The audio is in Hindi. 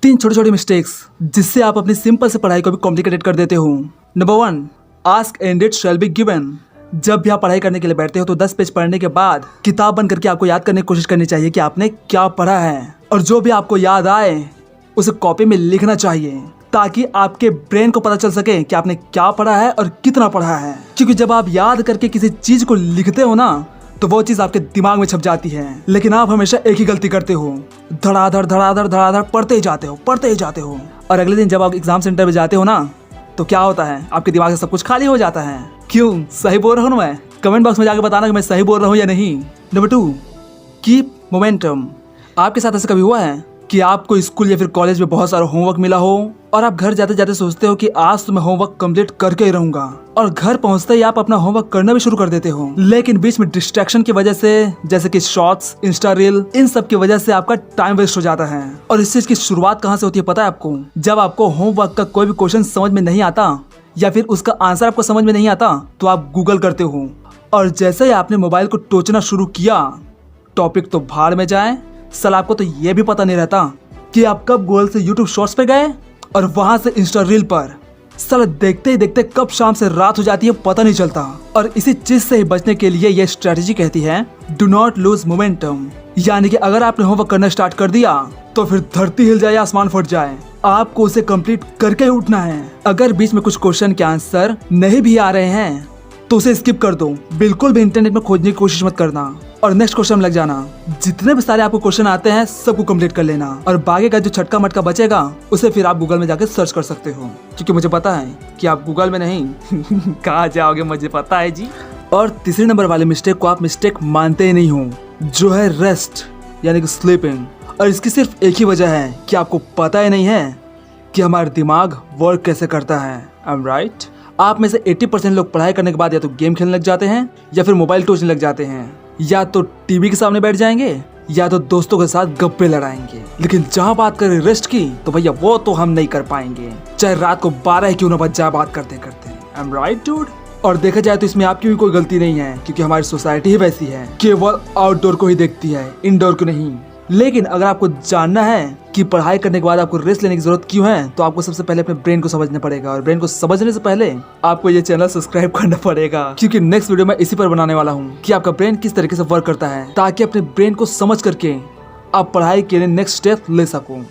3 छोटी छोटी मिस्टेक्स जिससे आप अपनी सिंपल से पढ़ाई को भी कॉम्प्लिकेटेड कर देते हो। Number 1, ask and it shall be given. जब भी आप पढ़ाई करने के लिए बैठते हो तो 10 पेज पढ़ने के बाद किताब बंद करके आपको याद करने की कोशिश करनी चाहिए कि आपने क्या पढ़ा है, और जो भी आपको याद आए उसे कॉपी में लिखना चाहिए ताकि आपके ब्रेन को पता चल सके कि आपने क्या पढ़ा है और कितना पढ़ा है। क्योंकि जब आप याद करके किसी चीज को लिखते हो ना तो वो चीज आपके दिमाग में छप जाती है, लेकिन आप हमेशा एक ही गलती करते हो, धड़ाधड़ धड़ाधड़ धड़ाधड़ पढ़ते ही जाते हो। और अगले दिन जब आप एग्जाम सेंटर में जाते हो ना तो क्या होता है, आपके दिमाग से सब कुछ खाली हो जाता है। क्यों, सही बोल रहा हूँ मैं? कमेंट बॉक्स में जाकर बताना कि मैं सही बोल रहा हूँ या नहीं। Number 2, keep momentum. आपके साथ ऐसा कभी हुआ है कि आपको स्कूल या फिर कॉलेज में बहुत सारा होमवर्क मिला हो और आप घर जाते जाते सोचते हो कि आज तो मैं होमवर्क कंप्लीट करके ही रहूंगा, और घर पहुंचते ही आप अपना होमवर्क करना भी शुरू कर देते हो, लेकिन बीच में डिस्ट्रैक्शन की वजह से जैसे कि शॉर्ट्स, इंस्टा रील, इन सब की वजह से आपका टाइम वेस्ट हो जाता है। और इस चीज की शुरुआत कहाँ से होती है पता है आपको? जब आपको होमवर्क का कोई भी क्वेश्चन समझ में नहीं आता या फिर उसका आंसर आपको समझ में नहीं आता तो आप गूगल करते हो, और जैसे ही आपने मोबाइल को टोचना शुरू किया टॉपिक तो भाड़ में जाए। साला आपको तो ये भी पता नहीं रहता कि आप कब गूगल से यूट्यूब शॉर्ट्स पे गए और वहां से इंस्टा रील पर। साला देखते ही देखते कब शाम से रात हो जाती है पता नहीं चलता। और इसी चीज से ही बचने के लिए ये स्ट्रेटेजी कहती है डू नॉट लूज मोमेंटम, यानी कि अगर आपने होमवर्क करना स्टार्ट कर दिया तो फिर धरती हिल जाए या आसमान फट जाए, आपको उसे कंप्लीट करके ही उठना है। अगर बीच में कुछ क्वेश्चन के आंसर नहीं भी आ रहे हैं तो उसे स्किप कर दो, बिल्कुल भी इंटरनेट में खोजने की कोशिश मत करना और नेक्स्ट क्वेश्चन में लग जाना। जितने भी सारे आपको क्वेश्चन आते हैं सबको कंप्लीट कर लेना, और बाकी का जो छटका मटका बचेगा उसे फिर आप गूगल में जाकर सर्च कर सकते हो, क्योंकि मुझे पता है कि आप गूगल में नहीं कहाँ जाओगे, मुझे पता है जी। और तीसरे नंबर वाले मिस्टेक को आप मिस्टेक मानते ही नहीं हो, जो है रेस्ट यानी कि स्लीपिंग। और इसकी सिर्फ एक ही वजह है कि आपको पता ही नहीं है कि हमारा दिमाग वर्क कैसे करता है। I am right? आप में से 80% लोग पढ़ाई करने के बाद या तो गेम खेलने लग जाते हैं या फिर मोबाइल टोचने लग जाते हैं, या तो टीवी के सामने बैठ जाएंगे या तो दोस्तों के साथ गप्पे लड़ाएंगे। लेकिन जहाँ बात करें रेस्ट की तो भैया वो तो हम नहीं कर पाएंगे, चाहे रात को 12 क्यों ना बज जाए बात करते करते। I am right dude? और देखा जाए तो इसमें आपकी भी कोई गलती नहीं है, क्योंकि हमारी सोसाइटी ही वैसी है, केवल आउटडोर को ही देखती है, इंडोर को नहीं। लेकिन अगर आपको जानना है कि पढ़ाई करने के बाद आपको रेस्ट लेने की जरूरत क्यों है, तो आपको सबसे पहले अपने ब्रेन को समझना पड़ेगा, और ब्रेन को समझने से पहले आपको ये चैनल सब्सक्राइब करना पड़ेगा, क्योंकि नेक्स्ट वीडियो मैं इसी पर बनाने वाला हूँ कि आपका ब्रेन किस तरीके से वर्क करता है, ताकि अपने ब्रेन को समझ करके आप पढ़ाई के लिए नेक्स्ट स्टेप ले सको।